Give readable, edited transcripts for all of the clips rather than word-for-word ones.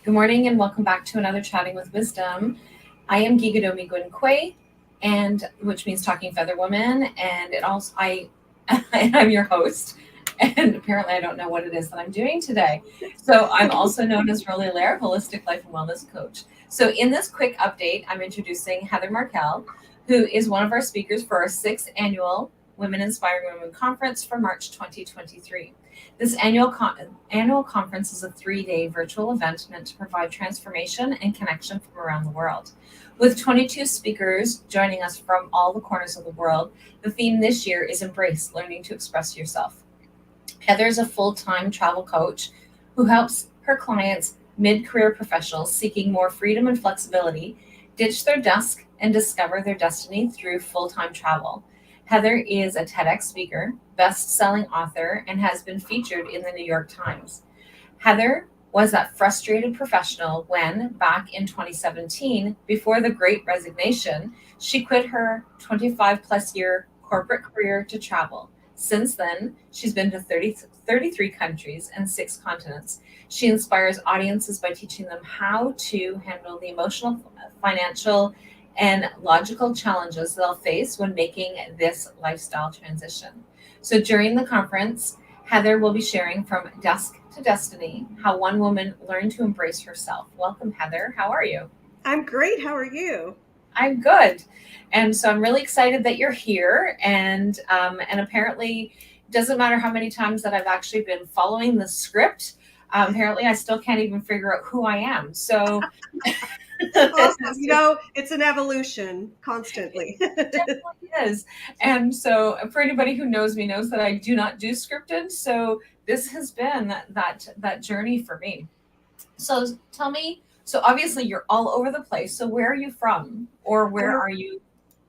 Good morning and welcome back to another Chatting with Wisdom. I am Gigadomi Gwinkwe, and which means Talking Feather Woman, and it also I'm your host. And apparently I don't know what it is that I'm doing today. So I'm also known as Roly Lair, Holistic Life and Wellness Coach. So in this quick update, I'm introducing Heather Markel, who is one of our speakers for our 6th annual Women Inspiring Women Conference for March 2023. This annual conference is a 3-day virtual event meant to provide transformation and connection from around the world. With 22 speakers joining us from all the corners of the world, the theme this year is Embrace Learning to Express Yourself. Heather is a full-time travel coach who helps her clients, mid-career professionals seeking more freedom and flexibility, ditch their desk and discover their destiny through full-time travel. Heather is a TEDx speaker, best-selling author, and has been featured in the New York Times. Heather was that frustrated professional when, back in 2017, before the Great Resignation, she quit her 25-plus year corporate career to travel. Since then, she's been to 33 countries and 6 continents. She inspires audiences by teaching them how to handle the emotional, financial, and logical challenges they'll face when making this lifestyle transition. So during the conference, Heather will be sharing from desk to destiny, how one woman learned to embrace herself. Welcome, Heather. How are you? I'm great. How are you? I'm good. And so I'm really excited that you're here. And apparently, it doesn't matter how many times that I've actually been following the script. Apparently, I still can't even figure out who I am. So Awesome. It's an evolution constantly. It definitely is. And so for anybody who knows me knows that I do not do scripted. So this has been that journey for me. So tell me, so obviously you're all over the place. So where are you from, or where are you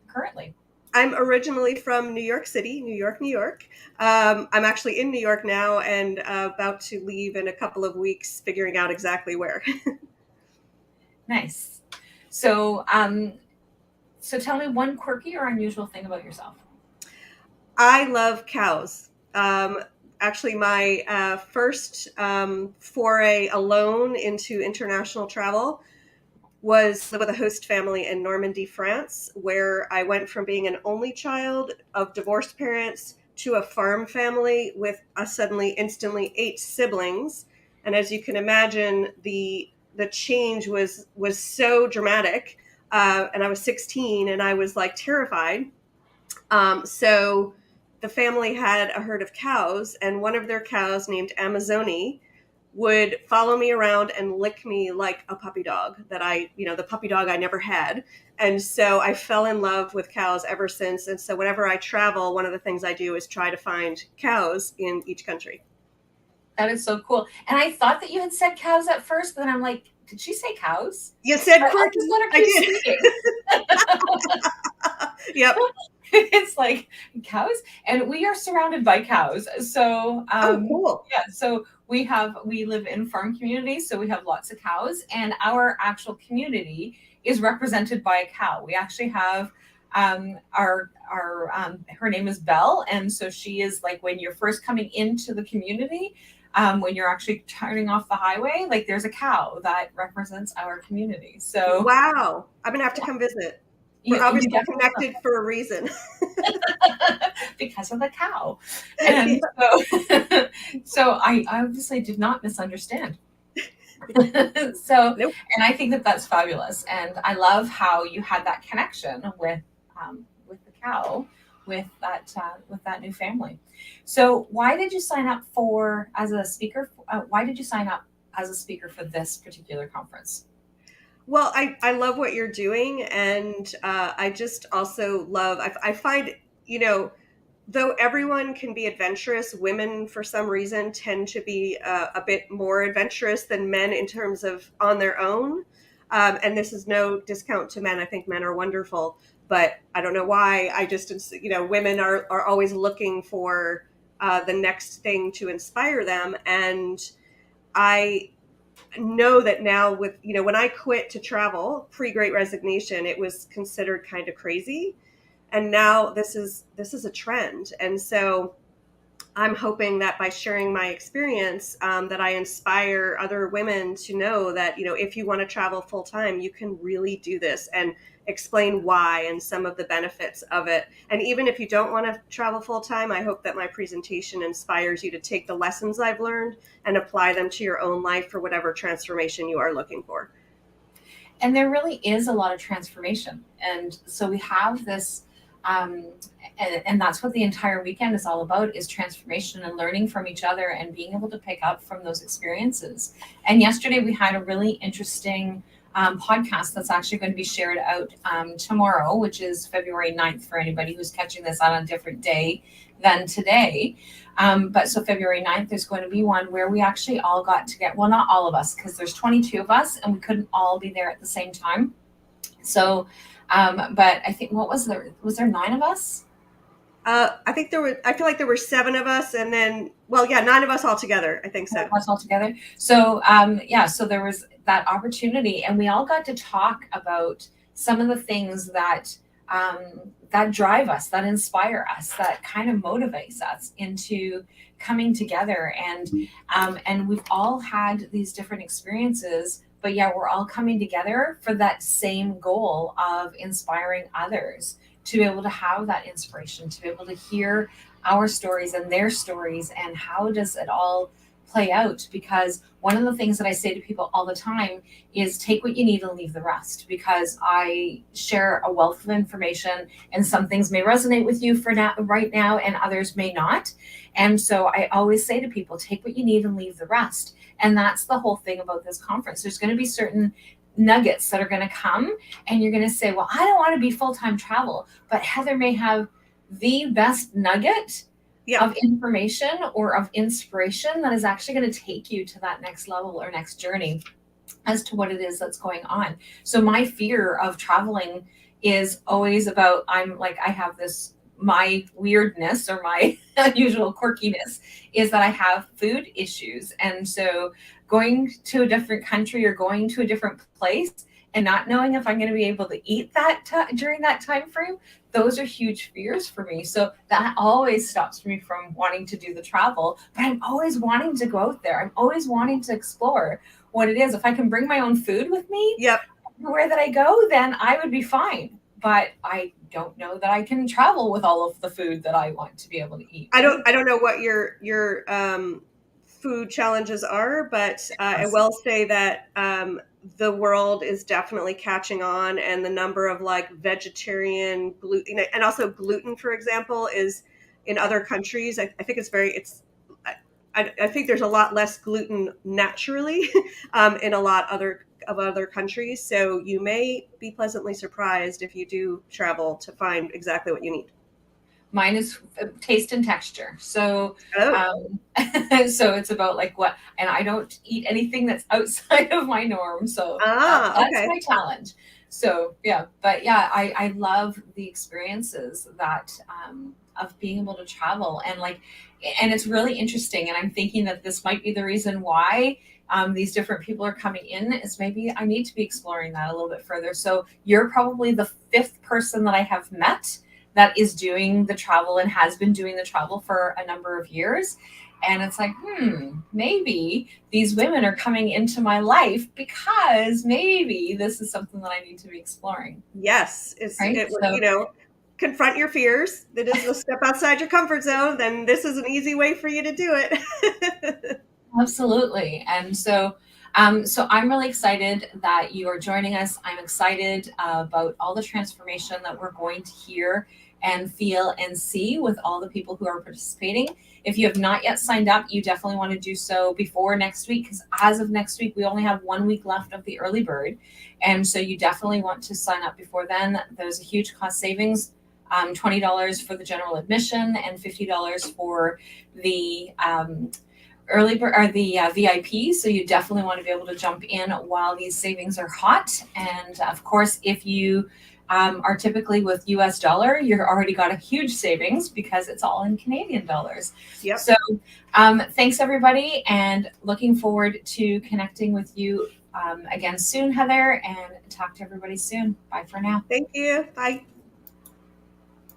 currently? I'm originally from New York City, New York, New York. I'm actually in New York now and about to leave in a couple of weeks, figuring out exactly where. Nice. So so tell me one quirky or unusual thing about yourself. I love cows. Actually, my first foray alone into international travel was with a host family in Normandy, France, where I went from being an only child of divorced parents to a farm family with suddenly instantly 8 siblings. And as you can imagine, the change was so dramatic. And I was 16 and I was like terrified. So the family had a herd of cows, and one of their cows named Amazoni would follow me around and lick me like a puppy dog the puppy dog I never had. And so I fell in love with cows ever since. And so whenever I travel, one of the things I do is try to find cows in each country. That is so cool. And I thought that you had said cows at first, but then I'm like, did she say cows? You said I'll quirky. just let her I keep did. speaking. Yep. It's like cows, and we are surrounded by cows. So Oh, cool. yeah, so we live in farm communities, so we have lots of cows, and our actual community is represented by a cow. We actually have our her name is Belle, and so she is like when you're first coming into the community. When you're actually turning off the highway, like there's a cow that represents our community. So Wow. I'm going to have to come visit. We're you obviously definitely connected for a reason. because of the cow. And so, so I obviously did not misunderstand. So, Nope. and I think that that's fabulous. And I love how you had that connection with the cow, with that new family. So, why did you sign up for as a speaker? Why did you sign up as a speaker for this particular conference? Well, I love what you're doing. And I just also love, I find, though everyone can be adventurous, women for some reason tend to be a bit more adventurous than men in terms of on their own. And this is no discount to men. I think men are wonderful, but I don't know why. I just, women are always looking for the next thing to inspire them. And I know that now with, when I quit to travel pre-Great Resignation, it was considered kind of crazy. And now this is a trend. And so I'm hoping that by sharing my experience, that I inspire other women to know that, if you want to travel full time, you can really do this, and explain why and some of the benefits of it. And even if you don't want to travel full time, I hope that my presentation inspires you to take the lessons I've learned and apply them to your own life for whatever transformation you are looking for. And there really is a lot of transformation. And so we have this, um, and that's what the entire weekend is all about, is transformation and learning from each other and being able to pick up from those experiences. And yesterday we had a really interesting podcast that's actually going to be shared out tomorrow, which is February 9th for anybody who's catching this on a different day than today. But so February 9th, there's going to be one where we actually all got to get, well, not all of us, because there's 22 of us and we couldn't all be there at the same time. So, but I think, was there 9 of us? I feel like there were 7 of us, and then, 9 of us all together. I think so. 9 of us all together. So, so there was that opportunity, and we all got to talk about some of the things that that drive us, that inspire us, that kind of motivates us into coming together. And we've all had these different experiences, but yeah, we're all coming together for that same goal of inspiring others to be able to have that inspiration, to be able to hear our stories and their stories, and how does it all play out. Because one of the things that I say to people all the time is take what you need and leave the rest, because I share a wealth of information, and some things may resonate with you for now, right now, and others may not. And so I always say to people, take what you need and leave the rest. And that's the whole thing about this conference. There's going to be certain nuggets that are going to come, and you're going to say, well, I don't want to be full-time travel, but Heather may have the best nugget of information or of inspiration that is actually going to take you to that next level or next journey as to what it is that's going on. So my fear of traveling is always about, I have this, my weirdness or my unusual quirkiness is that I have food issues. And so going to a different country or going to a different place and not knowing if I'm going to be able to eat that during that time frame, those are huge fears for me. So that always stops me from wanting to do the travel, but I'm always wanting to go out there. I'm always wanting to explore what it is. If I can bring my own food with me, everywhere that I go, then I would be fine. But I don't know that I can travel with all of the food that I want to be able to eat. I don't know what your food challenges are, but I will say that the world is definitely catching on, and the number of vegetarian gluten, and also gluten, for example, is in other countries. I think I think there's a lot less gluten naturally in a lot of other countries. So you may be pleasantly surprised if you do travel to find exactly what you need. Mine is taste and texture. So, so it's about what, and I don't eat anything that's outside of my norm. So that's my challenge. So yeah, but yeah, I love the experiences that, of being able to travel, and it's really interesting. And I'm thinking that this might be the reason why these different people are coming in, is maybe I need to be exploring that a little bit further. So you're probably the 5th person that I have met that is doing the travel and has been doing the travel for a number of years. And it's maybe these women are coming into my life because maybe this is something that I need to be exploring. Yes. Confront your fears. It is a step outside your comfort zone. Then this is an easy way for you to do it. Absolutely. And so so I'm really excited that you are joining us. I'm excited about all the transformation that we're going to hear and feel and see with all the people who are participating. If you have not yet signed up, you definitely want to do so before next week, because as of next week, we only have 1 week left of the early bird. And so you definitely want to sign up before then. There's a huge cost savings, $20 for the general admission and $50 for the early bird or the VIP. So you definitely want to be able to jump in while these savings are hot. And of course, if you are typically with US dollar, you've already got a huge savings because it's all in Canadian dollars. Yep. So thanks everybody, and looking forward to connecting with you again soon, Heather, and talk to everybody soon. Bye for now. Thank you. Bye.